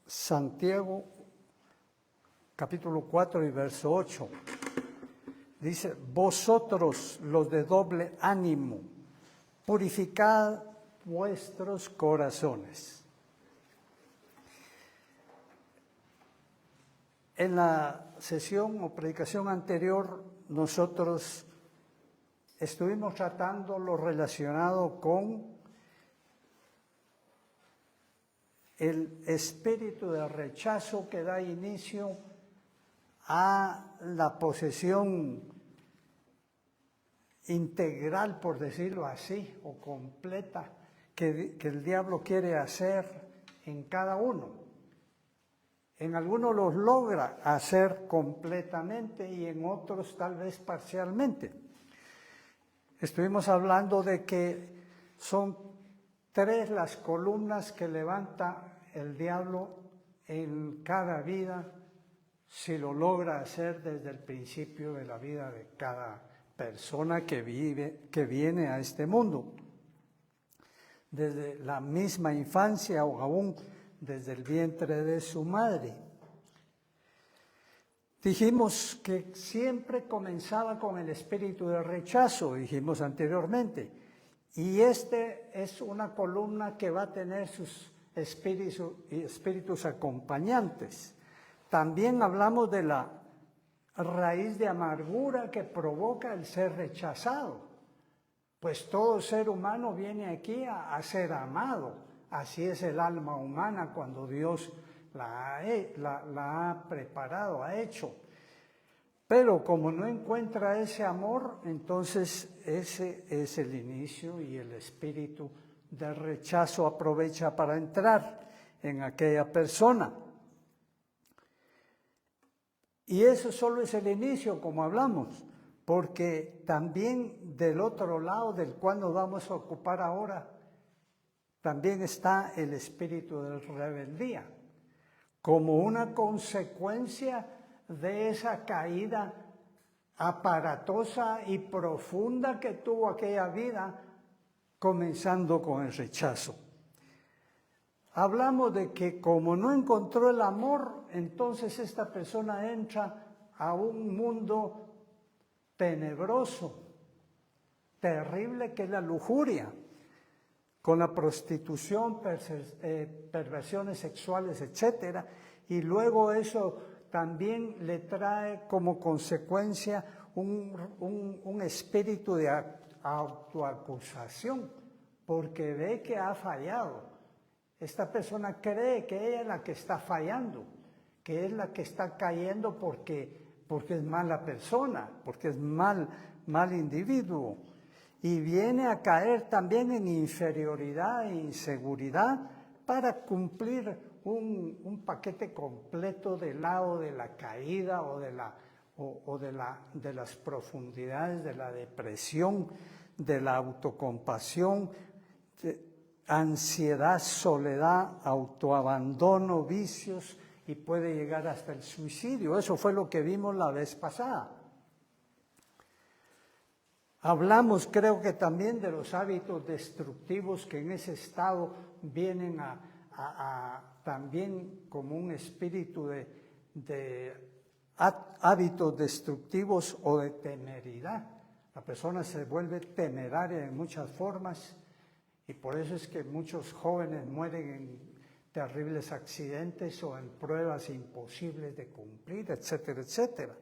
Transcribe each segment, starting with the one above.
Santiago capítulo 4 y verso 8. Dice, vosotros los de doble ánimo, purificad vuestros corazones. En la sesión o predicación anterior, nosotros estuvimos tratando lo relacionado con el espíritu de rechazo que da inicio a la posesión integral, por decirlo así, o completa, que el diablo quiere hacer en cada uno. En algunos los logra hacer completamente y en otros tal vez parcialmente. Estuvimos hablando de que son 3 las columnas que levanta el diablo en cada vida, si lo logra hacer desde el principio de la vida de cada persona que viene a este mundo. Desde la misma infancia o aún desde el vientre de su madre. Dijimos que siempre comenzaba con el espíritu de rechazo, dijimos anteriormente, y este es una columna que va a tener sus espíritus acompañantes. También hablamos de la raíz de amargura que provoca el ser rechazado, pues todo ser humano viene aquí a ser amado. Así es el alma humana cuando Dios la ha preparado, ha hecho. Pero como no encuentra ese amor, entonces ese es el inicio y el espíritu de rechazo aprovecha para entrar en aquella persona. Y eso solo es el inicio, como hablamos, porque también del otro lado del cual nos vamos a ocupar ahora, también está el espíritu de rebeldía, como una consecuencia de esa caída aparatosa y profunda que tuvo aquella vida, comenzando con el rechazo. Hablamos de que como no encontró el amor, entonces esta persona entra a un mundo tenebroso, terrible, que es la lujuria, con la prostitución, perversiones sexuales, etcétera, y luego eso también le trae como consecuencia un espíritu de autoacusación, porque ve que ha fallado. Esta persona cree que ella es la que está fallando, que es la que está cayendo porque es mala persona, porque es mal individuo. Y viene a caer también en inferioridad e inseguridad para cumplir un paquete completo del lado de la caída o de las profundidades de la depresión, de la autocompasión, ansiedad, soledad, autoabandono, vicios y puede llegar hasta el suicidio. Eso fue lo que vimos la vez pasada. Hablamos, creo que también, de los hábitos destructivos que en ese estado vienen también como un espíritu de hábitos destructivos o de temeridad. La persona se vuelve temeraria en muchas formas y por eso es que muchos jóvenes mueren en terribles accidentes o en pruebas imposibles de cumplir, etcétera, etcétera.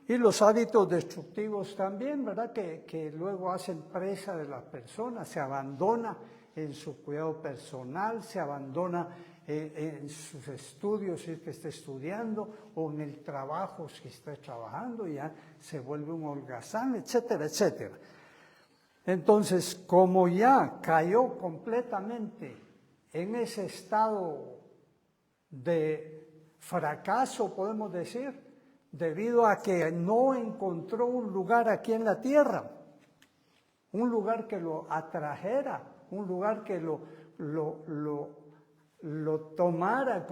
Y los hábitos destructivos también, ¿verdad? Que luego hacen presa de la persona, se abandona en su cuidado personal, se abandona en sus estudios si es que está estudiando, o en el trabajo si está trabajando, y ya se vuelve un holgazán, etcétera, etcétera. Entonces, como ya cayó completamente en ese estado de fracaso, podemos decir, debido a que no encontró un lugar aquí en la tierra, un lugar que lo atrajera, un lugar que lo tomara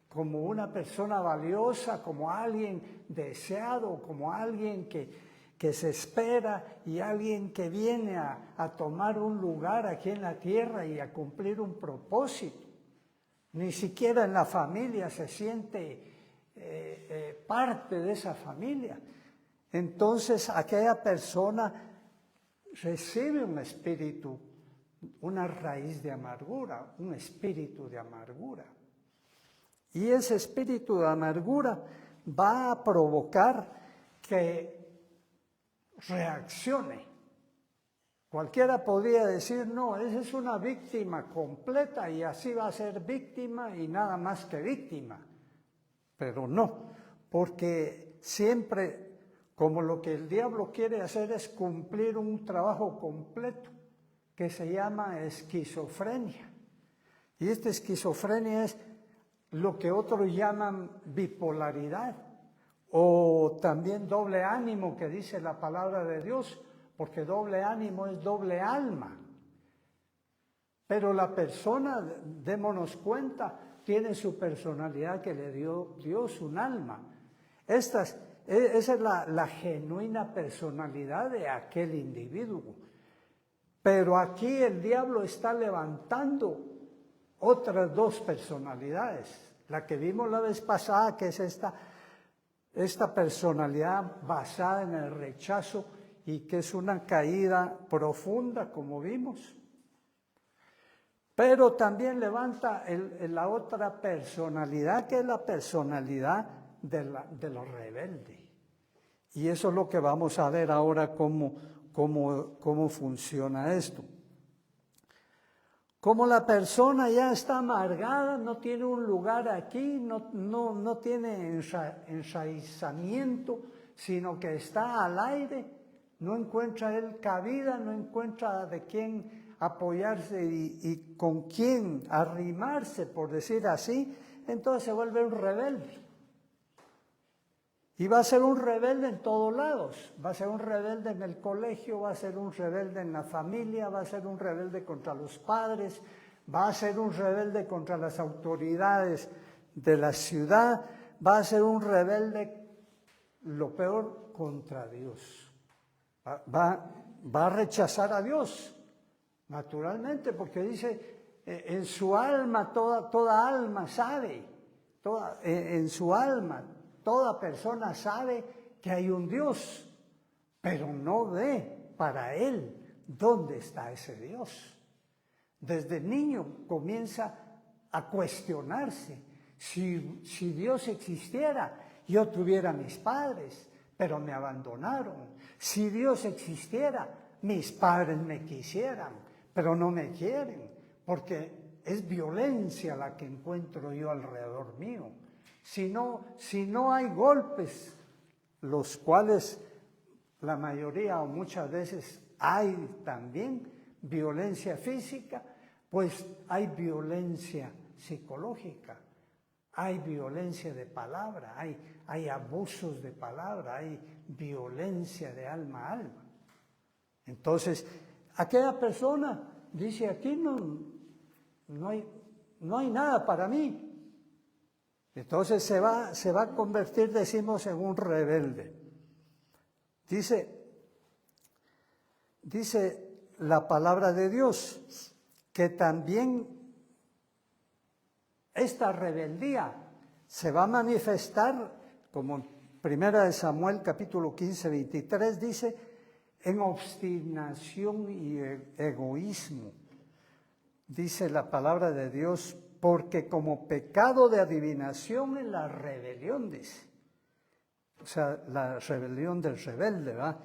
como una persona valiosa, como alguien deseado, como alguien que se espera y alguien que viene a tomar un lugar aquí en la tierra y a cumplir un propósito. ni siquiera en la familia se siente parte de esa familia. Entonces aquella persona recibe un espíritu, una raíz de amargura, un espíritu de amargura. Y ese espíritu de amargura va a provocar que reaccione. Cualquiera podría decir, no, esa es una víctima completa y así va a ser víctima y nada más que víctima. Pero no, porque siempre, como lo que el diablo quiere hacer es cumplir un trabajo completo que se llama esquizofrenia. Y esta esquizofrenia es lo que otros llaman bipolaridad o también doble ánimo que dice la palabra de Dios, porque doble ánimo es doble alma. Pero la persona, démonos cuenta, tiene su personalidad que le dio Dios un alma. Esa es la genuina personalidad de aquel individuo. Pero aquí el diablo está levantando otras dos personalidades. La que vimos la vez pasada, que es esta personalidad basada en el rechazo y que es una caída profunda, como vimos. Pero también levanta la otra personalidad, que es la personalidad de los rebeldes. Y eso es lo que vamos a ver ahora cómo funciona esto. Como la persona ya está amargada, no tiene un lugar aquí, no tiene enraizamiento, sino que está al aire, no encuentra él cabida, no encuentra de quién apoyarse y con quién arrimarse, por decir así, entonces se vuelve un rebelde. Y va a ser un rebelde en todos lados, va a ser un rebelde en el colegio, va a ser un rebelde en la familia, va a ser un rebelde contra los padres, va a ser un rebelde contra las autoridades de la ciudad, va a ser un rebelde, lo peor, contra Dios. Va a rechazar a Dios, naturalmente, porque dice, en su alma, toda alma sabe, en su alma, toda persona sabe que hay un Dios, pero no ve para él dónde está ese Dios. Desde niño comienza a cuestionarse, si Dios existiera, yo tuviera mis padres, pero me abandonaron. Si Dios existiera, mis padres me quisieran, pero no me quieren, porque es violencia la que encuentro yo alrededor mío. Si no hay golpes, los cuales la mayoría o muchas veces hay también violencia física, pues hay violencia psicológica, hay violencia de palabra, hay abusos de palabra, hay violencia de alma a alma. Entonces, aquella persona dice, aquí no hay nada para mí. Entonces se va a convertir, decimos, en un rebelde. Dice la palabra de Dios que también esta rebeldía se va a manifestar, como Primera de Samuel capítulo 15, 23 dice, en obstinación y egoísmo. Dice la palabra de Dios, porque como pecado de adivinación en la rebelión, dice. O sea, la rebelión del rebelde, ¿verdad?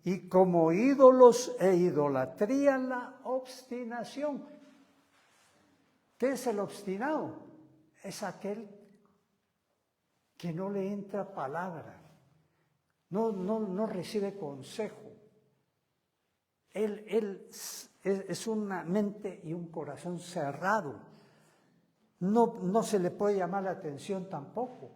Y como ídolos e idolatría la obstinación. ¿Qué es el obstinado? Es aquel que no le entra palabra, no recibe consejo. Él es una mente y un corazón cerrado. No se le puede llamar la atención tampoco,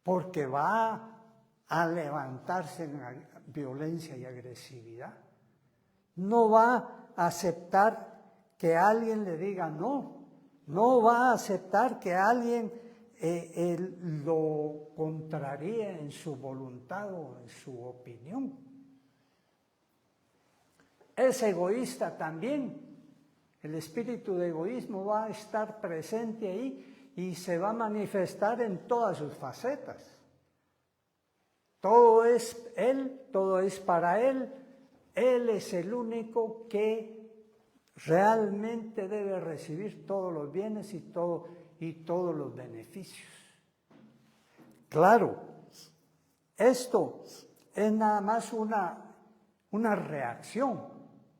porque va a levantarse en violencia y agresividad. No va a aceptar que alguien le diga no va a aceptar que alguien lo contraríe en su voluntad o en su opinión. Es egoísta también. El espíritu de egoísmo va a estar presente ahí y se va a manifestar en todas sus facetas. Todo es Él, todo es para Él. Él es el único que realmente debe recibir todos los bienes y todos los beneficios. Claro, esto es nada más una reacción,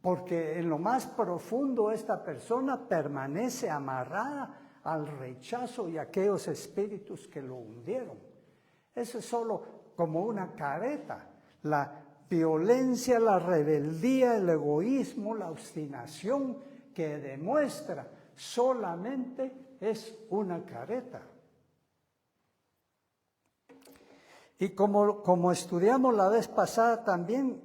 porque en lo más profundo esta persona permanece amarrada al rechazo y a aquellos espíritus que lo hundieron. Eso es solo como una careta. La violencia, la rebeldía, el egoísmo, la obstinación que demuestra solamente es una careta. Y como estudiamos la vez pasada también,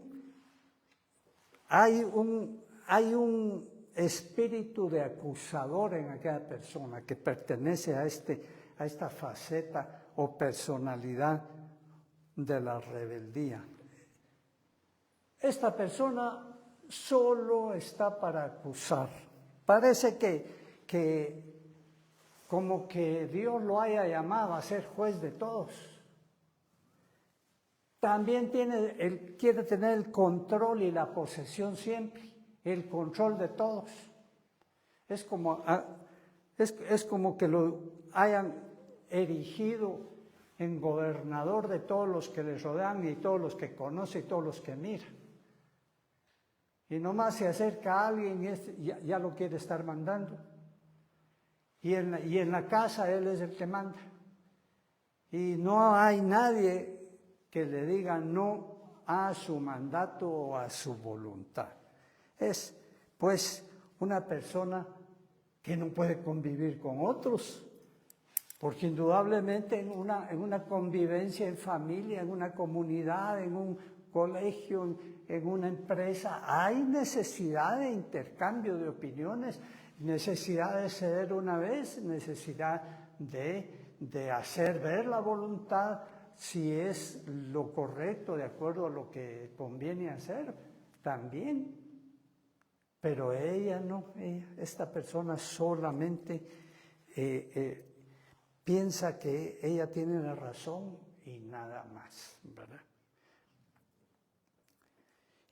hay un espíritu de acusador en aquella persona que pertenece a esta faceta o personalidad de la rebeldía. Esta persona solo está para acusar. Parece que como que Dios lo haya llamado a ser juez de todos. También quiere tener el control y la posesión siempre, el control de todos. Es como que lo hayan erigido en gobernador de todos los que les rodean y todos los que conoce y todos los que mira. Y nomás se acerca a alguien y ya lo quiere estar mandando. Y en la casa él es el que manda. Y no hay nadie que le diga no a su mandato o a su voluntad. Es pues una persona que no puede convivir con otros, porque indudablemente en una convivencia en familia, en una comunidad, en un colegio, en una empresa, hay necesidad de intercambio de opiniones, necesidad de ceder una vez, necesidad de hacer ver la voluntad, si es lo correcto de acuerdo a lo que conviene hacer, también. Pero ella no, esta persona solamente piensa que ella tiene la razón y nada más, ¿verdad?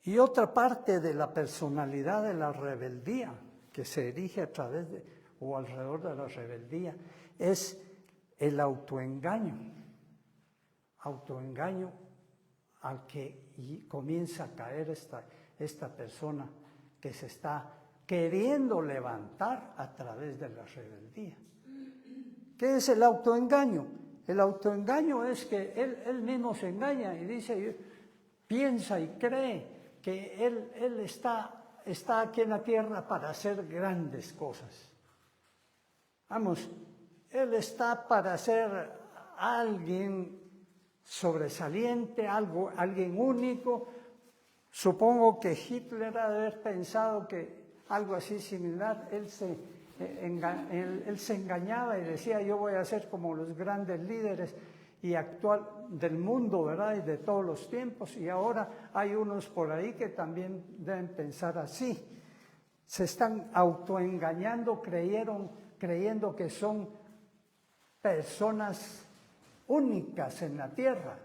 Y otra parte de la personalidad de la rebeldía que se erige a través o alrededor de la rebeldía es el autoengaño. Autoengaño al que comienza a caer esta persona que se está queriendo levantar a través de la rebeldía. ¿Qué es el autoengaño? El autoengaño es que él mismo se engaña y dice, piensa y cree que él está aquí en la tierra para hacer grandes cosas. Vamos, él está para ser alguien sobresaliente, alguien único. Supongo que Hitler ha de haber pensado que algo así similar, él se engañaba y decía, yo voy a ser como los grandes líderes y actual del mundo, ¿verdad? Y de todos los tiempos. Y ahora hay unos por ahí que también deben pensar así. Se están autoengañando, creyendo que son personas únicas en la tierra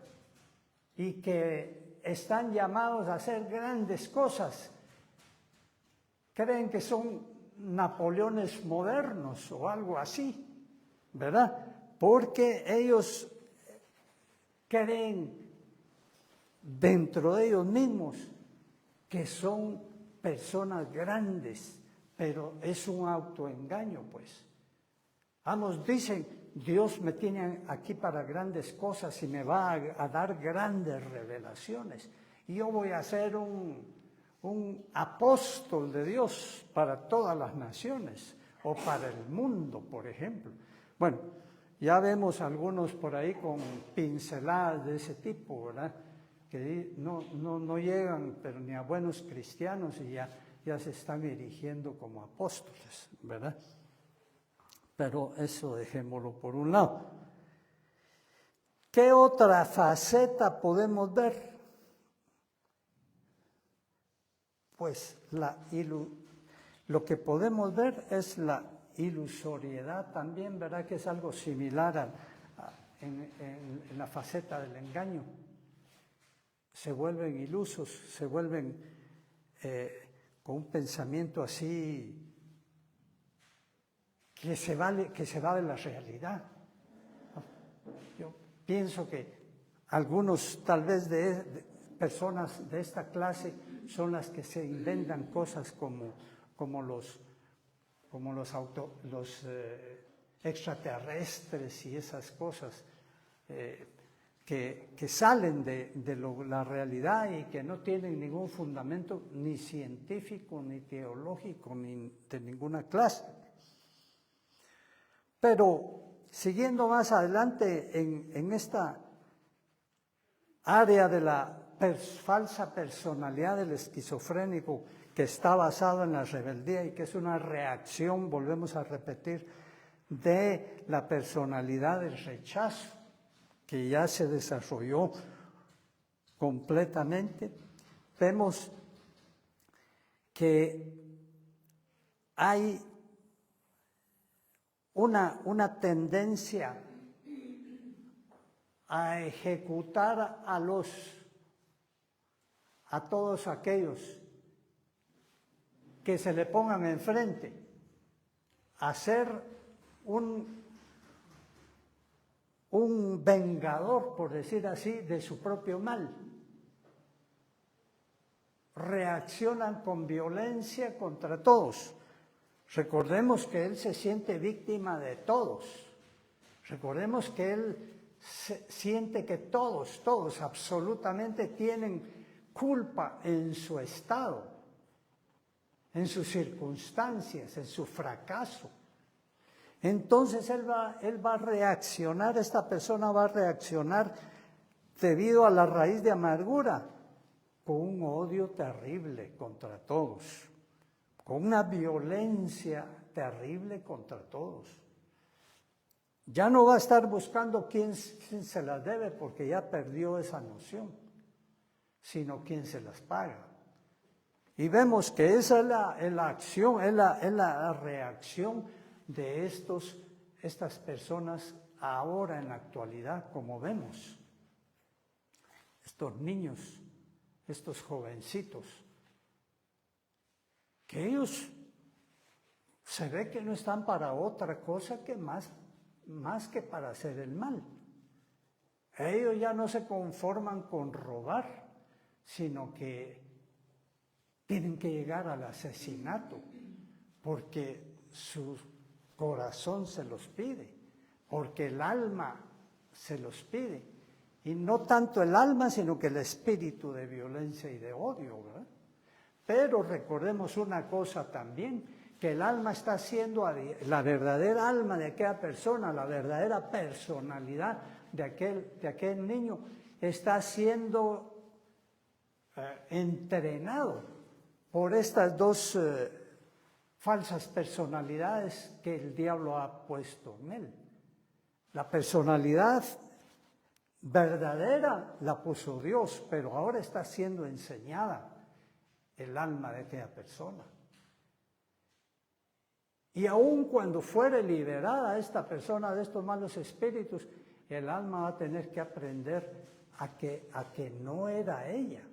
y que están llamados a hacer grandes cosas. Creen que son Napoleones modernos o algo así, ¿verdad? Porque ellos creen dentro de ellos mismos que son personas grandes, pero es un autoengaño, pues. Vamos, dicen, Dios me tiene aquí para grandes cosas y me va a dar grandes revelaciones. Y yo voy a ser un apóstol de Dios para todas las naciones o para el mundo, por ejemplo. Bueno, ya vemos algunos por ahí con pinceladas de ese tipo, ¿verdad? Que no llegan, pero ni a buenos cristianos y ya se están erigiendo como apóstoles, ¿verdad? Pero eso dejémoslo por un lado. ¿Qué otra faceta podemos ver? Pues lo que podemos ver es la ilusoriedad también, ¿verdad? Que es algo similar en la faceta del engaño. Se vuelven ilusos, se vuelven con un pensamiento así que se va de la realidad. Yo pienso que algunos tal vez de personas de esta clase son las que se inventan cosas como los extraterrestres y esas cosas que salen de la realidad y que no tienen ningún fundamento ni científico, ni teológico, ni de ninguna clase. Pero siguiendo más adelante en esta área de la falsa personalidad del esquizofrénico, que está basado en la rebeldía y que es una reacción, volvemos a repetir, de la personalidad del rechazo, que ya se desarrolló completamente, vemos que hay una tendencia a ejecutar a todos aquellos que se le pongan enfrente, a ser un vengador, por decir así, de su propio mal. Reaccionan con violencia contra todos. Recordemos que él se siente víctima de todos. Recordemos que él siente que todos absolutamente tienen culpa en su estado, en sus circunstancias, en su fracaso. Entonces él va a reaccionar, esta persona va a reaccionar debido a la raíz de amargura, con un odio terrible contra todos, con una violencia terrible contra todos. Ya no va a estar buscando quién se las debe porque ya perdió esa noción, sino quién se las paga. Y vemos que esa es la acción, es la reacción de estas personas ahora en la actualidad, como vemos. Estos niños, estos jovencitos, que ellos se ve que no están para otra cosa que más que para hacer el mal. Ellos ya no se conforman con robar, sino que tienen que llegar al asesinato, porque su corazón se los pide, porque el alma se los pide. Y no tanto el alma, sino que el espíritu de violencia y de odio, ¿verdad? Pero recordemos una cosa también, que el alma está siendo la verdadera alma de aquella persona, la verdadera personalidad de aquel niño, está siendo entrenado por estas dos falsas personalidades que el diablo ha puesto en él. La personalidad verdadera la puso Dios, pero ahora está siendo enseñada el alma de aquella persona. Y aun cuando fuere liberada esta persona de estos malos espíritus, el alma va a tener que aprender a que no era ella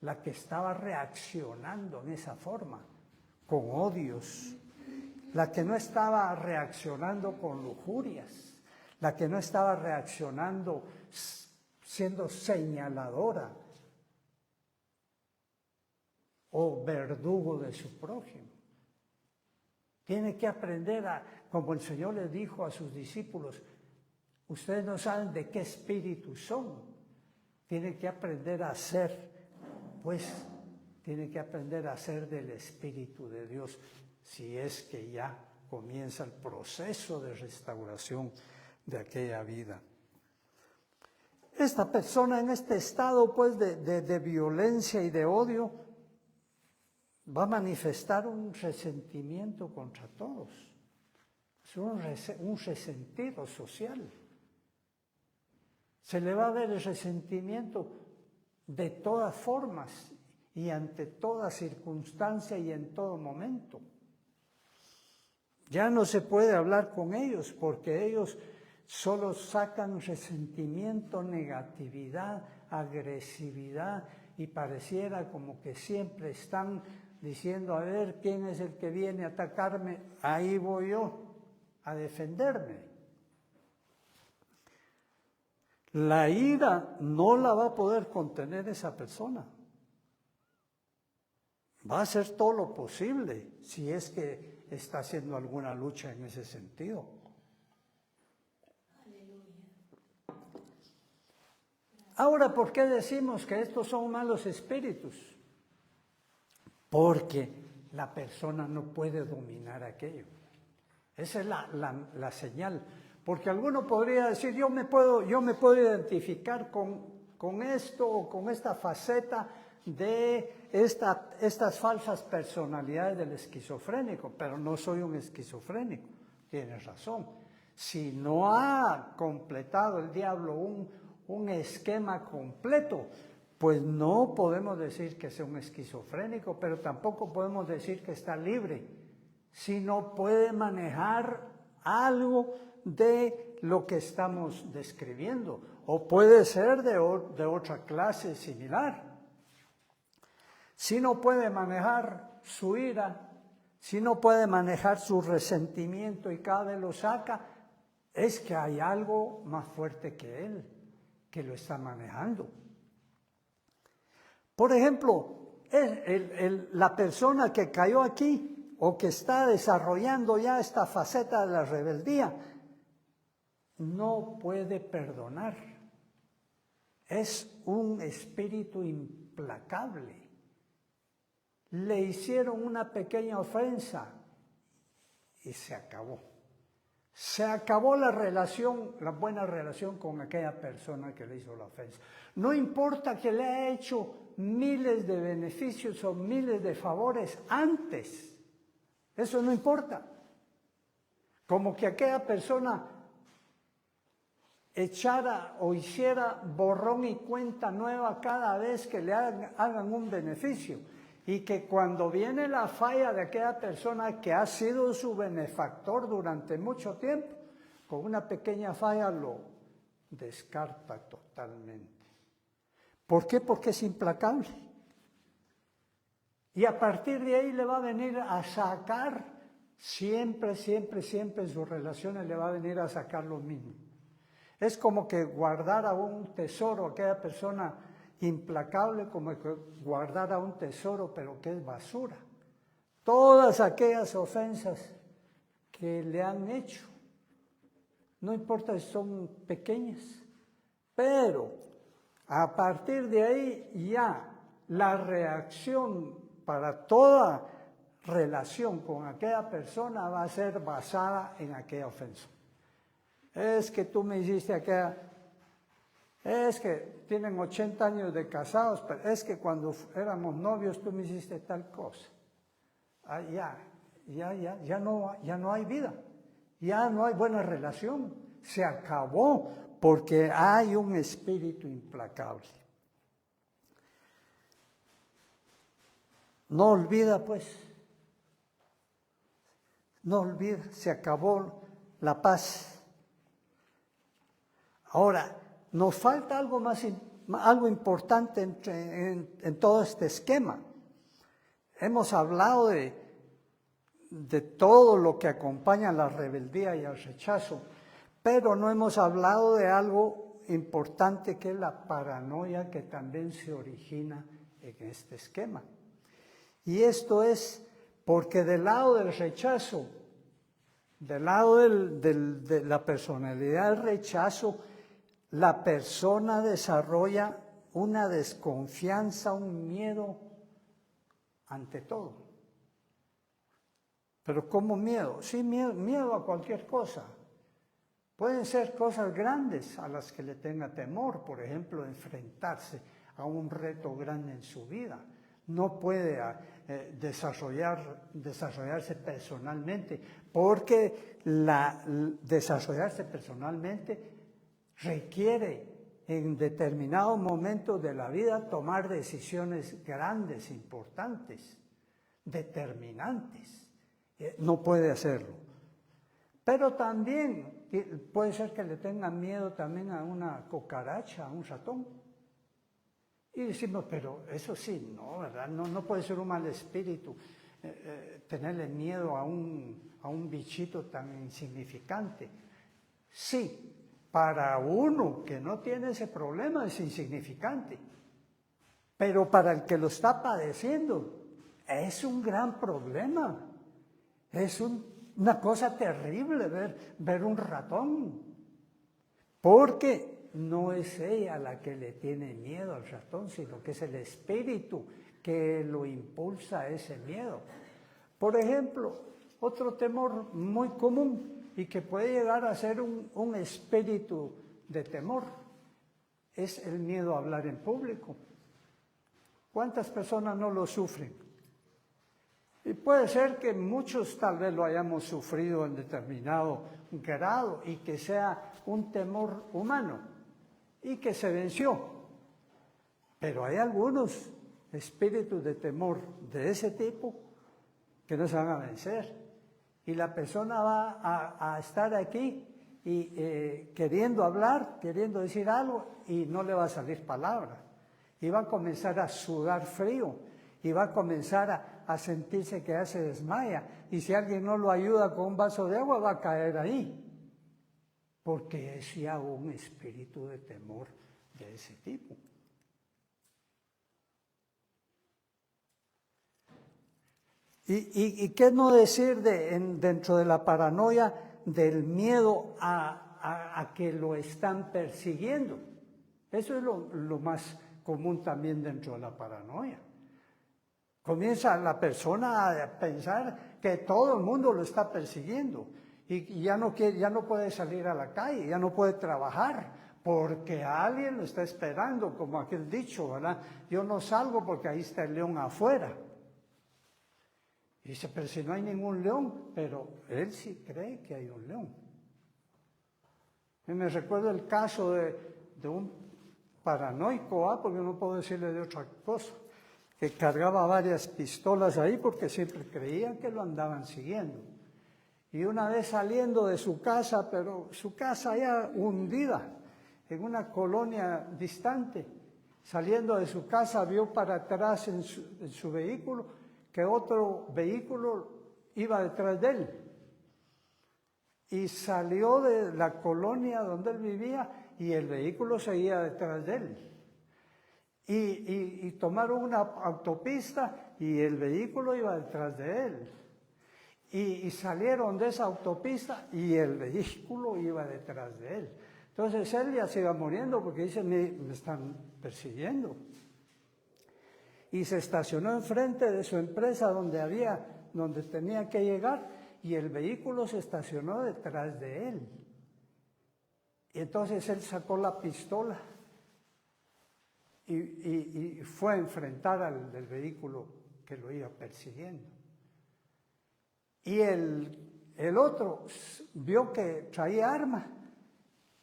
la que estaba reaccionando en esa forma, con odios, la que no estaba reaccionando con lujurias, la que no estaba reaccionando siendo señaladora o verdugo de su prójimo. Tiene que aprender como el Señor le dijo a sus discípulos, ustedes no saben de qué espíritu son. Tiene que aprender a ser, tiene que aprender a ser del Espíritu de Dios, si es que ya comienza el proceso de restauración de aquella vida. Esta persona en este estado de violencia y de odio va a manifestar un resentimiento contra todos, es un resentido social. Se le va a ver el resentimiento de todas formas y ante toda circunstancia y en todo momento. Ya no se puede hablar con ellos porque ellos solo sacan resentimiento, negatividad, agresividad y pareciera como que siempre están diciendo, a ver, ¿quién es el que viene a atacarme? Ahí voy yo a defenderme. La ira no la va a poder contener esa persona. Va a hacer todo lo posible si es que está haciendo alguna lucha en ese sentido. Ahora, ¿por qué decimos que estos son malos espíritus? Porque la persona no puede dominar aquello. Esa es la señal. Porque alguno podría decir, yo me puedo identificar con esto o con esta faceta de estas falsas personalidades del esquizofrénico, pero no soy un esquizofrénico. Tienes razón. Si no ha completado el diablo un esquema completo, pues no podemos decir que sea un esquizofrénico, pero tampoco podemos decir que está libre, si no puede manejar algo de lo que estamos describiendo, o puede ser de otra clase similar. Si no puede manejar su ira, si no puede manejar su resentimiento y cada vez lo saca, es que hay algo más fuerte que él, que lo está manejando. Por ejemplo, la persona que cayó aquí o que está desarrollando ya esta faceta de la rebeldía, no puede perdonar. Es un espíritu implacable. Le hicieron una pequeña ofensa y se acabó. Se acabó la relación, la buena relación con aquella persona que le hizo la ofensa. No importa que le haya hecho miles de beneficios o miles de favores antes. Eso no importa. Como que aquella persona echara o hiciera borrón y cuenta nueva cada vez que le hagan un beneficio. Y que cuando viene la falla de aquella persona que ha sido su benefactor durante mucho tiempo, con una pequeña falla lo descarta totalmente. ¿Por qué? Porque es implacable. Y a partir de ahí le va a venir a sacar, siempre en sus relaciones le va a venir a sacar lo mismo. Es como que guardara un tesoro, aquella persona implacable, como que guardara un tesoro, pero que es basura. Todas aquellas ofensas que le han hecho, no importa si son pequeñas, pero a partir de ahí ya la reacción para toda relación con aquella persona va a ser basada en aquella ofensa. Es que tú me hiciste aquella... Es que tienen 80 años de casados, pero es que cuando éramos novios tú me hiciste tal cosa. Ah, ya no hay vida, ya no hay buena relación, se acabó porque hay un espíritu implacable. No olvida pues, no olvida, se acabó la paz. Ahora, nos falta algo importante en todo este esquema. Hemos hablado de todo lo que acompaña a la rebeldía y al rechazo, pero no hemos hablado de algo importante que es la paranoia que también se origina en este esquema. Y esto es porque del lado del rechazo, del lado de la personalidad del rechazo, la persona desarrolla una desconfianza, un miedo ante todo. ¿Pero cómo miedo? Sí, miedo a cualquier cosa. Pueden ser cosas grandes a las que le tenga temor, por ejemplo, enfrentarse a un reto grande en su vida. No puede desarrollarse personalmente, porque desarrollarse personalmente requiere en determinados momentos de la vida tomar decisiones grandes, importantes, determinantes. No puede hacerlo. Pero también puede ser que le tengan miedo también a una cucaracha, a un ratón. Y decimos, pero eso sí, no, ¿verdad? No puede ser un mal espíritu tenerle miedo a un bichito tan insignificante. Sí, para uno que no tiene ese problema es insignificante. Pero para el que lo está padeciendo es un gran problema. Es una cosa terrible ver un ratón. Porque no es ella la que le tiene miedo al ratón, sino que es el espíritu que lo impulsa a ese miedo. Por ejemplo, otro temor muy común y que puede llegar a ser un espíritu de temor es el miedo a hablar en público. ¿Cuántas personas no lo sufren? Y puede ser que muchos tal vez lo hayamos sufrido en determinado grado y que sea un temor humano y que se venció. Pero hay algunos espíritus de temor de ese tipo que no se van a vencer. Y la persona va a estar aquí y queriendo hablar, queriendo decir algo y no le va a salir palabra. Y va a comenzar a sudar frío y va a comenzar a sentirse que ya se desmaya. Y si alguien no lo ayuda con un vaso de agua, va a caer ahí. Porque es ya un espíritu de temor de ese tipo. ¿Y qué no decir dentro de la paranoia del miedo a que lo están persiguiendo? Eso es lo más común también dentro de la paranoia. Comienza la persona a pensar que todo el mundo lo está persiguiendo y ya no puede salir a la calle, ya no puede trabajar porque alguien lo está esperando, como aquel dicho, ¿verdad? Yo no salgo porque ahí está el león afuera. Y dice, pero si no hay ningún león, pero él sí cree que hay un león. Y me recuerdo el caso de un paranoico, porque no puedo decirle de otra cosa, que cargaba varias pistolas ahí porque siempre creían que lo andaban siguiendo. Y una vez saliendo de su casa, pero su casa ya hundida, en una colonia distante, saliendo de su casa vio para atrás en su vehículo que otro vehículo iba detrás de él. Y salió de la colonia donde él vivía y el vehículo seguía detrás de él. Y tomaron una autopista y el vehículo iba detrás de él. Y salieron de esa autopista y el vehículo iba detrás de él. Entonces él ya se iba muriendo porque dice, me están persiguiendo. Y se estacionó enfrente de su empresa donde tenía que llegar, y el vehículo se estacionó detrás de él. Y entonces él sacó la pistola y fue a enfrentar al del vehículo que lo iba persiguiendo. Y el otro vio que traía arma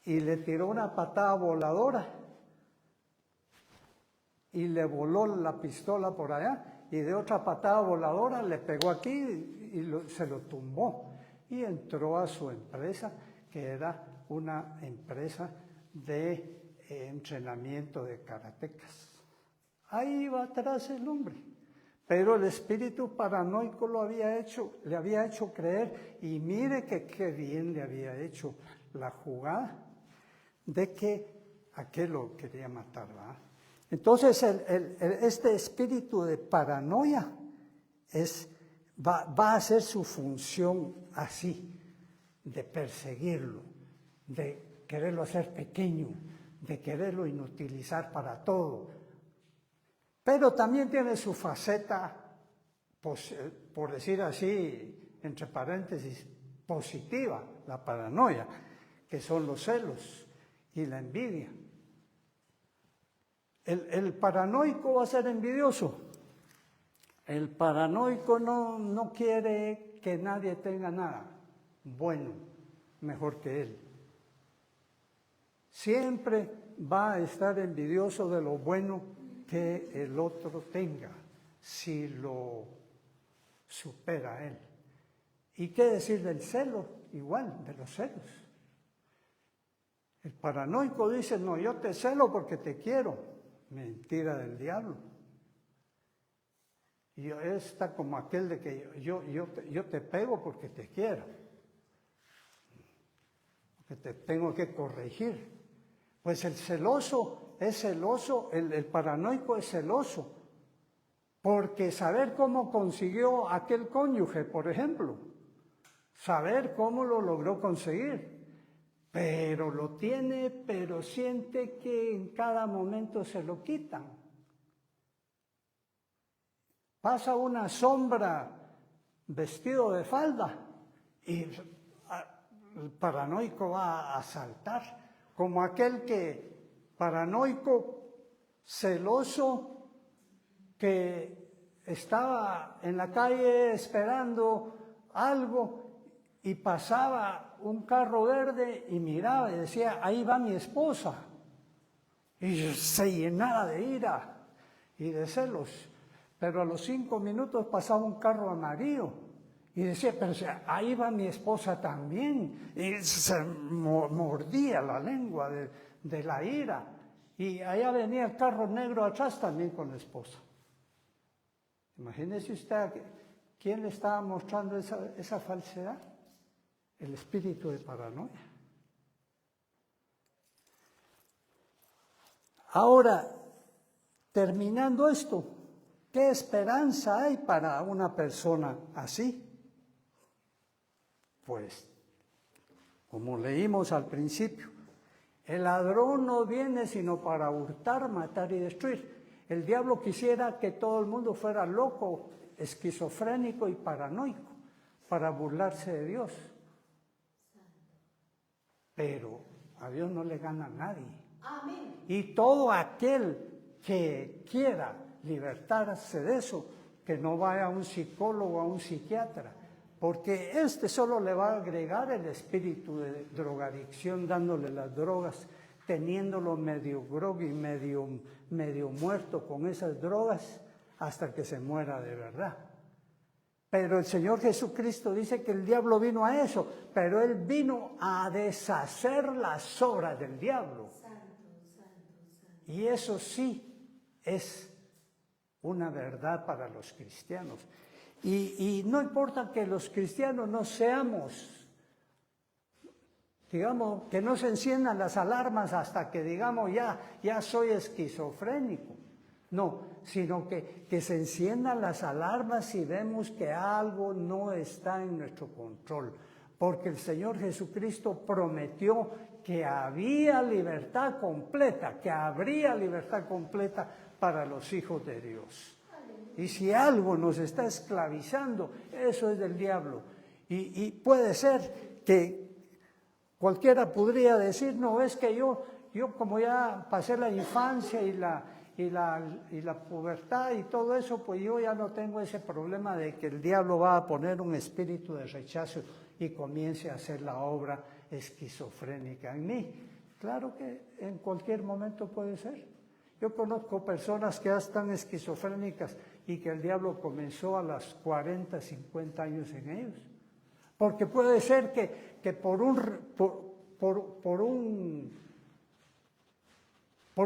y le tiró una patada voladora y le voló la pistola por allá, y de otra patada voladora le pegó aquí y se lo tumbó. Y entró a su empresa, que era una empresa de entrenamiento de karatecas. Ahí iba atrás el hombre. Pero el espíritu paranoico le había hecho creer, y mire que qué bien le había hecho la jugada de que aquel lo quería matar, ¿verdad? Entonces este espíritu de paranoia va a hacer su función así, de perseguirlo, de quererlo hacer pequeño, de quererlo inutilizar para todo. Pero también tiene su faceta, por decir así, entre paréntesis, positiva, la paranoia, que son los celos y la envidia. El paranoico va a ser envidioso. El paranoico no quiere que nadie tenga nada bueno, mejor que él. Siempre va a estar envidioso de lo bueno que el otro tenga, si lo supera a él. ¿Y qué decir del celo? Igual, de los celos. El paranoico dice, no, yo te celo porque te quiero. Mentira del diablo. Y está como aquel de que yo te pego porque te quiero. Porque te tengo que corregir. Pues el celoso es celoso, el paranoico es celoso. Porque saber cómo consiguió aquel cónyuge, por ejemplo, saber cómo lo logró conseguir, pero lo tiene, pero siente que en cada momento se lo quitan. Pasa una sombra vestido de falda y el paranoico va a saltar, como aquel que paranoico, celoso, que estaba en la calle esperando algo y pasaba un carro verde y miraba y decía, ahí va mi esposa. Y se llenaba de ira y de celos. Pero a los 5 minutos pasaba un carro amarillo y decía, pero ahí va mi esposa también. Y se mordía la lengua de la ira. Y allá venía el carro negro atrás también con la esposa. Imagínese usted, ¿quién le estaba mostrando esa falsedad? El espíritu de paranoia. Ahora, terminando esto, ¿qué esperanza hay para una persona así? Pues, como leímos al principio, el ladrón no viene sino para hurtar, matar y destruir. El diablo quisiera que todo el mundo fuera loco, esquizofrénico y paranoico, para burlarse de Dios. Pero a Dios no le gana a nadie. Amén. Y todo aquel que quiera libertarse de eso, que no vaya a un psicólogo o a un psiquiatra, porque solo le va a agregar el espíritu de drogadicción, dándole las drogas, teniéndolo medio groggy, medio muerto con esas drogas, hasta que se muera de verdad. Pero el Señor Jesucristo dice que el diablo vino a eso, pero Él vino a deshacer las obras del diablo. Y eso sí es una verdad para los cristianos. Y no importa que los cristianos no seamos, digamos, que no se enciendan las alarmas hasta que digamos ya soy esquizofrénico. No, sino que se enciendan las alarmas si vemos que algo no está en nuestro control. Porque el Señor Jesucristo prometió que había libertad completa, que habría libertad completa para los hijos de Dios. Y si algo nos está esclavizando, eso es del diablo. Y puede ser que cualquiera podría decir, no, es que yo como ya pasé la infancia y la pubertad y todo eso, pues yo ya no tengo ese problema de que el diablo va a poner un espíritu de rechazo y comience a hacer la obra esquizofrénica en mí. Claro que en cualquier momento puede ser. Yo conozco personas que ya están esquizofrénicas y que el diablo comenzó a los 40, 50 años en ellos. Porque puede ser que por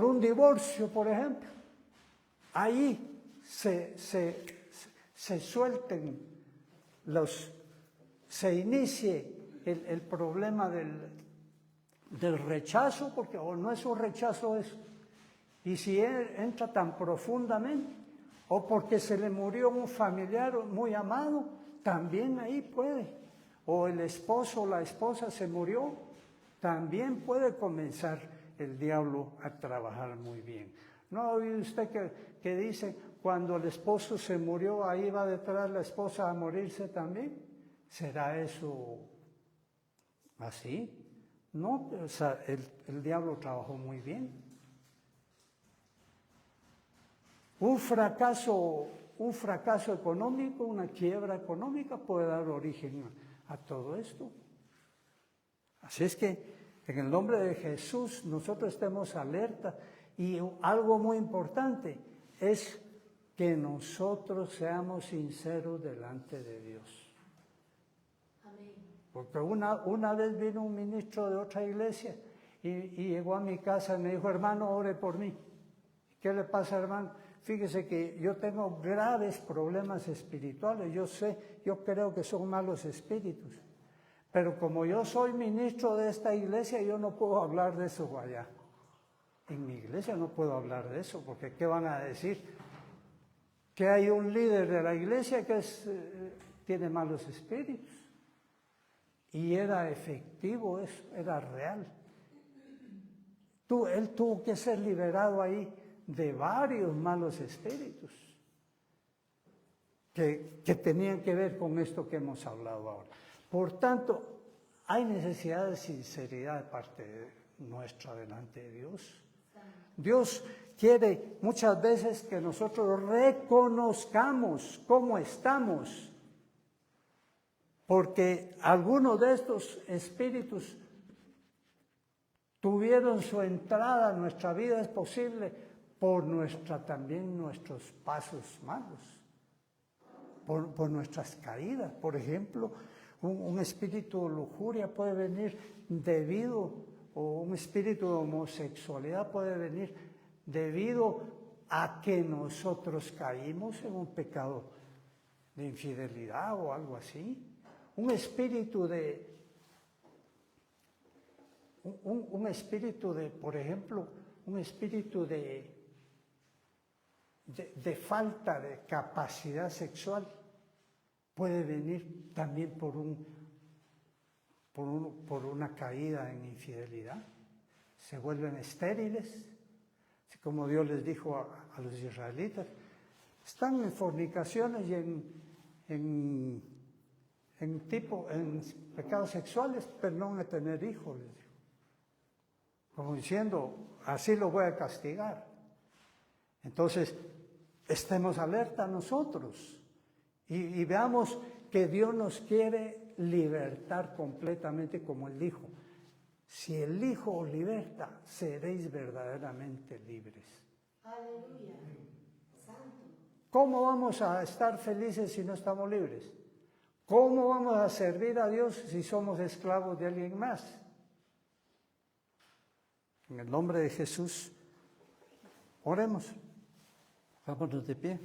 un divorcio, por ejemplo, ahí se suelten se inicie el problema del rechazo, porque no es un rechazo eso. Y si entra tan profundamente, o porque se le murió un familiar muy amado, también ahí puede. O el esposo o la esposa se murió, también puede comenzar el diablo a trabajar muy bien. ¿No ha oído usted que dice, cuando el esposo se murió, ahí va detrás la esposa a morirse también? ¿Será eso así? No, o sea, el diablo trabajó muy bien. Un fracaso económico, una quiebra económica puede dar origen a todo esto. Así es que en el nombre de Jesús nosotros estemos alerta, y algo muy importante es que nosotros seamos sinceros delante de Dios. Porque una vez vino un ministro de otra iglesia y llegó a mi casa y me dijo, hermano, ore por mí. ¿Qué le pasa, hermano? Fíjese que yo tengo graves problemas espirituales. Yo creo que son malos espíritus. Pero como yo soy ministro de esta iglesia, yo no puedo hablar de eso allá. En mi iglesia no puedo hablar de eso, porque ¿qué van a decir? Que hay un líder de la iglesia que tiene malos espíritus. Y era efectivo eso, era real. Él tuvo que ser liberado ahí de varios malos espíritus que tenían que ver con esto que hemos hablado ahora. Por tanto, hay necesidad de sinceridad de parte nuestra delante de Dios. Dios quiere muchas veces que nosotros reconozcamos cómo estamos, porque algunos de estos espíritus tuvieron su entrada a nuestra vida, es posible, por también nuestros pasos malos, por nuestras caídas. Por ejemplo, un espíritu de lujuria puede venir o un espíritu de homosexualidad puede venir debido a que nosotros caímos en un pecado de infidelidad o algo así. Un espíritu de, por ejemplo, un espíritu de falta de capacidad sexual puede venir también por una caída en infidelidad. Se vuelven estériles, así como Dios les dijo a los israelitas. Están en fornicaciones y en pecados sexuales, pero no van a tener hijos, les dijo. Como diciendo, así lo voy a castigar. Entonces, estemos alerta nosotros y veamos que Dios nos quiere libertar completamente, como Él dijo. Si el Hijo os liberta, seréis verdaderamente libres. Aleluya. Santo. ¿Cómo vamos a estar felices si no estamos libres? ¿Cómo vamos a servir a Dios si somos esclavos de alguien más? En el nombre de Jesús, oremos. Vámonos de pie.